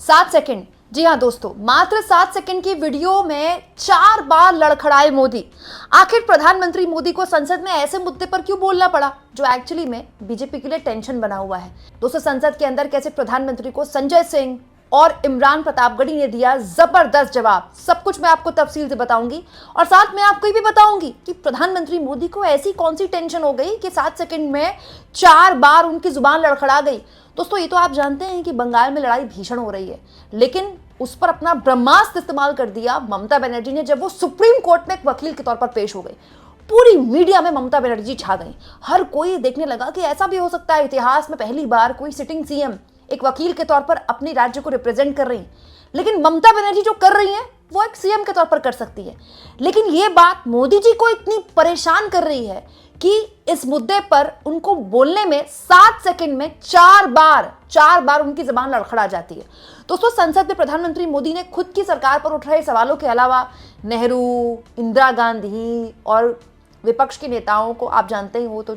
7 second. जी हाँ दोस्तों, मात्र 7 सेकंड की वीडियो में 4 बार लड़खड़ाए मोदी। आखिर प्रधानमंत्री मोदी को संसद में ऐसे मुद्दे पर क्यों बोलना पड़ा जो एक्चुअली में बीजेपी के लिए टेंशन बना हुआ है। दोस्तों, संसद के अंदर कैसे प्रधानमंत्री को संजय सिंह और इमरान प्रतापगढ़ी ने दिया जबरदस्त जवाब, सब कुछ मैं आपको तफसील से बताऊंगी। और साथ में आपको ये भी बताऊंगी कि प्रधानमंत्री मोदी को ऐसी कौन सी टेंशन हो गई कि 7 सेकंड में 4 बार उनकी जुबान लड़खड़ा गई। दोस्तों, ये तो आप जानते हैं कि बंगाल में लड़ाई भीषण हो रही है, लेकिन उस पर अपना ब्रह्मास्त्र इस्तेमाल कर दिया ममता बनर्जी ने जब वो सुप्रीम कोर्ट में एक वकील के तौर पर पेश हो गई। पूरी मीडिया में ममता बनर्जी छा गई। हर कोई देखने लगा कि ऐसा भी हो सकता है, इतिहास में पहली बार कोई सिटिंग सीएम एक वकील के तौर पर अपने राज्य को रिप्रेजेंट कर रही। लेकिन ममता बनर्जी जो कर रही है वो एक सीएम के तौर पर कर सकती है, लेकिन ये बात मोदी जी को इतनी परेशान कर रही है कि इस मुद्दे पर उनको बोलने में 7 सेकंड में 4 बार उनकी जबान लड़खड़ा जाती है। दोस्तों, संसद में प्रधानमंत्री मोदी ने खुद की सरकार पर उठ रहे सवालों के अलावा नेहरू, इंदिरा गांधी और विपक्ष के नेताओं को आप जानते ही, वो तो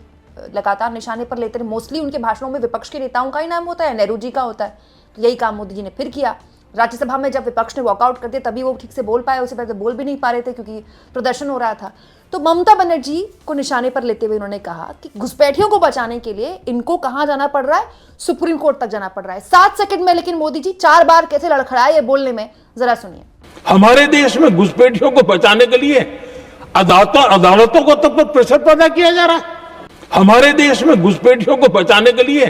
लगातार निशाने पर लेते हैं। मोस्टली उनके भाषणों में विपक्ष के नेताओं का ही नाम होता है, नेहरू जी का होता है। तो यही काम मोदी जी ने फिर किया। राज्यसभा में जब विपक्ष ने वॉकआउट कर दिया तभी वो ठीक से बोल पाए, उससे पहले बोल भी नहीं पा रहे थे क्योंकि प्रदर्शन हो रहा था। तो ममता बनर्जी को निशाने पर लेते हुए उन्होंने कहा कि घुसपैठियों को बचाने के लिए इनको कहां जाना पड़ रहा है, सुप्रीम कोर्ट तक जाना पड़ रहा है। 7 सेकंड में लेकिन मोदी जी 4 बार कैसे लड़खड़ाए ये बोलने में, जरा सुनिए। हमारे देश में घुसपैठियों को बचाने के लिए अदालतों को तब तक प्रेशर पैदा किया जा रहा है। हमारे देश में घुसपैठियों को बचाने के लिए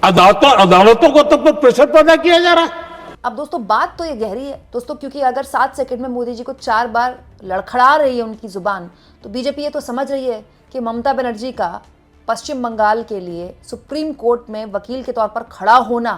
अदालतों को तब तक प्रेशर पैदा किया जा रहा है। अब दोस्तों, बात तो ये गहरी है दोस्तों, क्योंकि अगर 7 सेकंड में मोदी जी को 4 बार लड़खड़ा रही है उनकी जुबान, तो बीजेपी ये तो समझ रही है कि ममता बनर्जी का पश्चिम बंगाल के लिए सुप्रीम कोर्ट में वकील के तौर पर खड़ा होना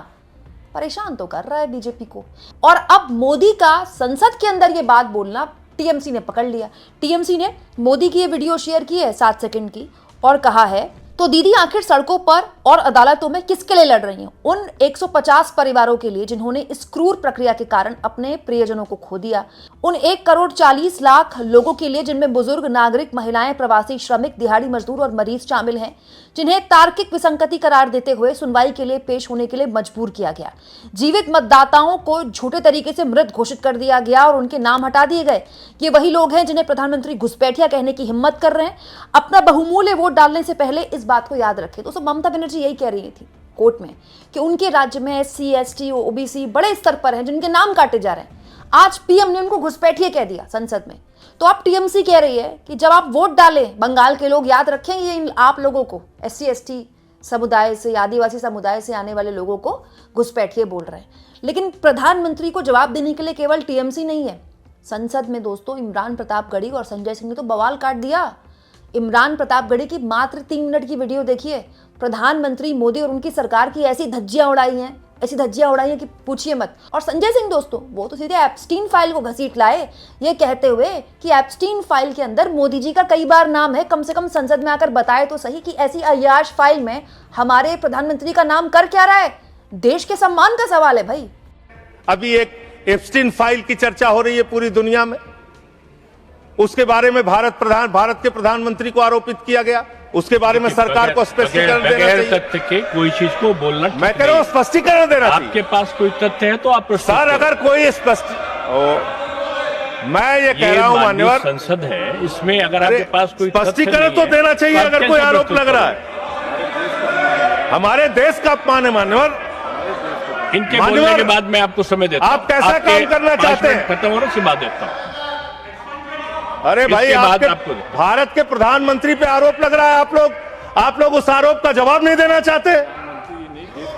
परेशान तो कर रहा है बीजेपी को। और अब मोदी का संसद के अंदर ये बात बोलना टीएमसी ने पकड़ लिया। टीएमसी ने मोदी की ये वीडियो शेयर की है 7 सेकंड की और कहा है, तो दीदी आखिर सड़कों पर और अदालतों में किसके लिए लड़ रही हैं? उन 150 परिवारों के लिए जिन्होंने इस क्रूर प्रक्रिया के कारण अपने प्रियजनों को खो दिया, उन 1,40,00,000 लोगों के लिए जिनमें बुजुर्ग, नागरिक, महिलाएं, प्रवासी श्रमिक, दिहाड़ी मजदूर और मरीज शामिल हैं, जिन्हें तार्किक विसंगति करार देते हुए सुनवाई के लिए पेश होने के लिए मजबूर किया गया। जीवित मतदाताओं को झूठे तरीके से मृत घोषित कर दिया गया और उनके नाम हटा दिए गए। ये वही लोग हैं जिन्हें प्रधानमंत्री घुसपैठिया कहने की हिम्मत कर रहे हैं। अपना बहुमूल्य वोट डालने से पहले इस बात को याद रखें। दोस्तों, ममता बनर्जी यही कह रही थी कोर्ट में कि उनके राज्य में SC, ST, OBC बड़े स्तर पर हैं जिनके नाम काटे जा रहे हैं। आज पीएम ने उनको घुसपैठिया कह दिया संसद में। तो अब टीएमसी कह रही है कि जब आप वोट डालें, बंगाल के लोग याद रखेंगे इन आप लोगों को, SC, ST समुदाय से, आदिवासी समुदाय से आने वाले लोगों को घुसपैठिए बोल रहे हैं। लेकिन प्रधानमंत्री को जवाब देने के लिए केवल टीएमसी नहीं है। संसद में दोस्तों इमरान प्रतापगढ़ी और संजय सिंह ने तो बवाल काट दिया। इमरान प्रतापगढ़ी की मात्र 3 मिनट की वीडियो देखिए। प्रधानमंत्री मोदी और उनकी सरकार की ऐसी धज्जियां उड़ाई हैं कि पूछिए मत। और संजय सिंह दोस्तों, वो तो सीधे एप्स्टीन फाइल को घसीट लाए, ये कहते हुए कि एप्स्टीन फाइल के अंदर मोदी जी का कई बार नाम है। कम से कम संसद में आकर बताए तो सही कि ऐसी अय्याश फाइल में हमारे प्रधानमंत्री का नाम कर क्या रहा है। देश के सम्मान का सवाल है भाई। अभी एक एप्स्टीन फाइल की चर्चा हो रही है पूरी दुनिया में। उसके बारे में भारत के प्रधानमंत्री को आरोपित किया गया। उसके बारे में सरकार को स्पष्टीकरण देना चाहिए। तथ्य के कोई चीज को बोलना, मैं कह रहा हूं स्पष्टीकरण देना चाहिए। आपके पास कोई तथ्य है तो आप सर, अगर कोई मैं ये कह रहा हूं मान्यवर, संसद है, इसमें अगर आपके पास कोई स्पष्टीकरण तो देना चाहिए। अगर कोई आरोप लग रहा है, हमारे देश का अपमान है मान्यवर। इनके बोलने के बाद मैं आपको समय देता हूं। आप कैसा काम करना चाहते हैं? खत्म होने से बात देता हूं। अरे भाई, आपके भारत के प्रधानमंत्री पे आरोप लग रहा है, आप लोग उस आरोप का जवाब नहीं देना चाहते।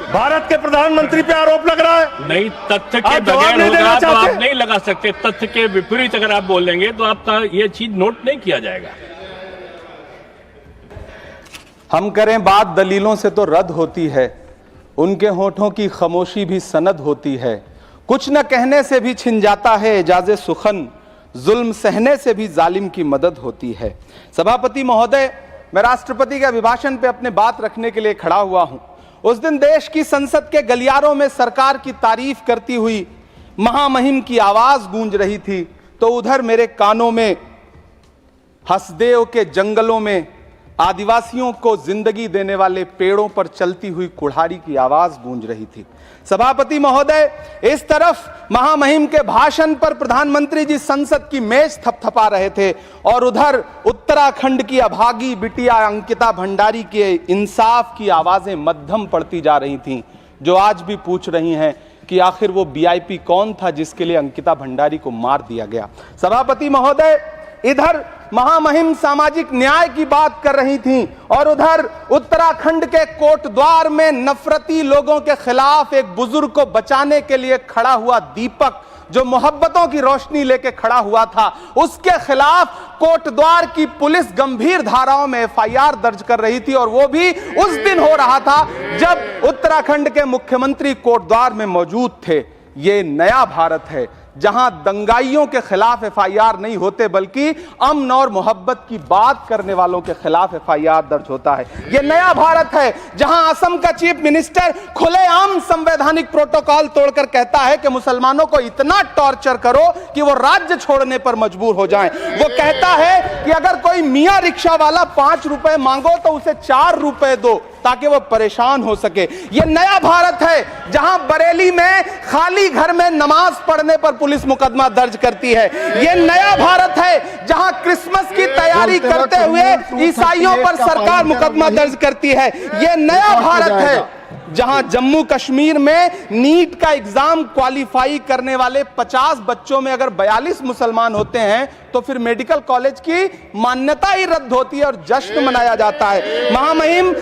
भारत के प्रधानमंत्री पे आरोप लग रहा है, नहीं तथ्य के बगैर होगा तो आप नहीं लगा सकते। तथ्य के विपरीत अगर आप बोलेंगे तो आपका ये चीज नोट नहीं किया जाएगा। हम करें बात दलीलों से तो रद्द होती है, उनके होठों की खामोशी भी सनद होती है। कुछ न कहने से भी छिन जाता है एजाज़े सुखन, जुल्म सहने से भी जालिम की मदद होती है। सभापति महोदय, मैं राष्ट्रपति के अभिभाषण पे अपने बात रखने के लिए खड़ा हुआ हूं। उस दिन देश की संसद के गलियारों में सरकार की तारीफ करती हुई महामहिम की आवाज गूंज रही थी, तो उधर मेरे कानों में हसदेव के जंगलों में आदिवासियों को जिंदगी देने वाले पेड़ों पर चलती हुई कुल्हाड़ी की आवाज गूंज रही थी। सभापति महोदय, इस तरफ महामहिम के भाषण पर प्रधानमंत्री जी संसद की मेज थपथपा रहे थे और उधर उत्तराखंड की अभागी बिटिया अंकिता भंडारी के इंसाफ की आवाजें मध्यम पड़ती जा रही थीं, जो आज भी पूछ रही हैं कि आखिर वो वीआईपी कौन था जिसके लिए अंकिता भंडारी को मार दिया गया। सभापति महोदय, इधर महामहिम सामाजिक न्याय की बात कर रही थीं और उधर उत्तराखंड के कोटद्वार में नफरती लोगों के खिलाफ एक बुजुर्ग को बचाने के लिए खड़ा हुआ दीपक, जो मोहब्बतों की रोशनी लेके खड़ा हुआ था, उसके खिलाफ कोटद्वार की पुलिस गंभीर धाराओं में एफआईआर दर्ज कर रही थी और वो भी उस दिन हो रहा था जब उत्तराखंड के मुख्यमंत्री कोटद्वार में मौजूद थे। ये नया भारत है जहां दंगाइयों के खिलाफ एफआईआर नहीं होते बल्कि अमन और मोहब्बत की बात करने वालों के खिलाफ एफआईआर दर्ज होता है। यह नया भारत है जहां असम का चीफ मिनिस्टर खुलेआम संवैधानिक प्रोटोकॉल तोड़कर कहता है कि मुसलमानों को इतना टॉर्चर करो कि वो राज्य छोड़ने पर मजबूर हो जाएं। वो कहता है कि अगर कोई मियां रिक्शा वाला 5 रुपए मांगो तो उसे 4 रुपए दो ताकि वो परेशान हो सके। यह नया भारत है जहां बरेली में खाली घर में नमाज पढ़ने पर पुलिस मुकदमा दर्ज करती है। यह नया भारत है जहां क्रिसमस की तैयारी करते हुए ईसाइयों पर सरकार मुकदमा दर्ज करती है। यह नया भारत है जहां जम्मू कश्मीर में नीट का एग्जाम क्वालिफाई करने वाले 50 बच्चों में अगर 42 मुसलमान होते हैं तो फिर मेडिकल कॉलेज की मान्यता ही रद्द होती है और जश्न मनाया जाता है। महामहिम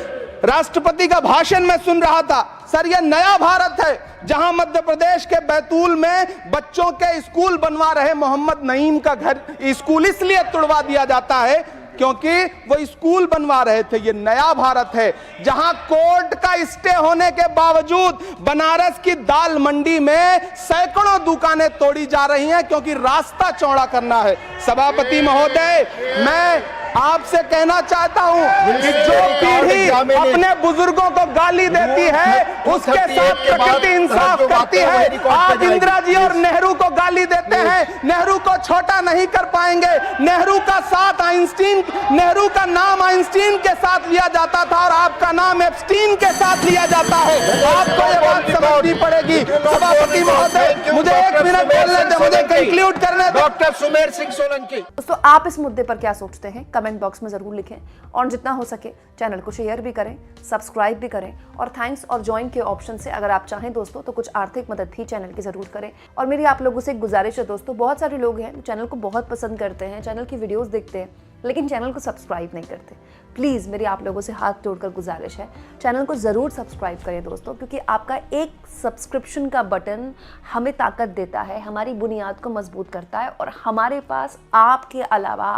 राष्ट्रपति का भाषण में सुन रहा था। सर, यह नया भारत है जहां मध्य प्रदेश के बैतूल में बच्चों के स्कूल बनवा रहे मोहम्मद नईम का घर स्कूल इसलिए तुड़वा दिया जाता है क्योंकि वो स्कूल बनवा रहे थे। ये नया भारत है जहां कोर्ट का स्टे होने के बावजूद बनारस की दाल मंडी में सैकड़ों दुकानें तोड़ी जा रही हैं क्योंकि रास्ता चौड़ा करना है। सभापति महोदय, मैं आपसे कहना चाहता हूं कि जो पीढ़ी अपने बुजुर्गों को गाली देती है उसके साथ प्रकृति इंसाफ करती है। आप इंदिरा जी और नेहरू को गाली देते हैं, नेहरू को छोटा नहीं कर पाएंगे। नेहरू का साथ आइंस्टीन, नेहरू का नाम आइंस्टीन के साथ लिया जाता था और आपका नाम एप्स्टीन के साथ लिया जाता है। आपको ये बात समझनी पड़ेगी। सभापति महोदय, मुझे 1 मिनट बोलने दे, मुझे कंक्लूड करने दे। डॉक्टर सुमेर सिंह सोलंकी। दोस्तों, आप इस मुद्दे पर क्या सोचते हैं कमेंट बॉक्स में जरूर लिखें और जितना हो सके चैनल को शेयर भी करें, सब्सक्राइब भी करें और थैंक्स और ज्वाइन के ऑप्शन से अगर आप चाहें दोस्तों तो कुछ आर्थिक मदद भी चैनल की जरूर करें। और मेरी आप लोगों से एक गुजारिश है दोस्तों, बहुत सारे लोग हैं चैनल को बहुत पसंद करते हैं, चैनल की वीडियोस देखते हैं लेकिन चैनल को सब्सक्राइब नहीं करते। प्लीज़ मेरी आप लोगों से हाथ जोड़कर गुजारिश है, चैनल को ज़रूर सब्सक्राइब करें दोस्तों, क्योंकि आपका एक सब्सक्रिप्शन का बटन हमें ताकत देता है, हमारी बुनियाद को मजबूत करता है और हमारे पास आपके अलावा,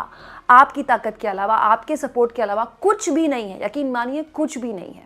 आपकी ताकत के अलावा, आपके सपोर्ट के अलावा कुछ भी नहीं है। यकीन मानिए कुछ भी नहीं है।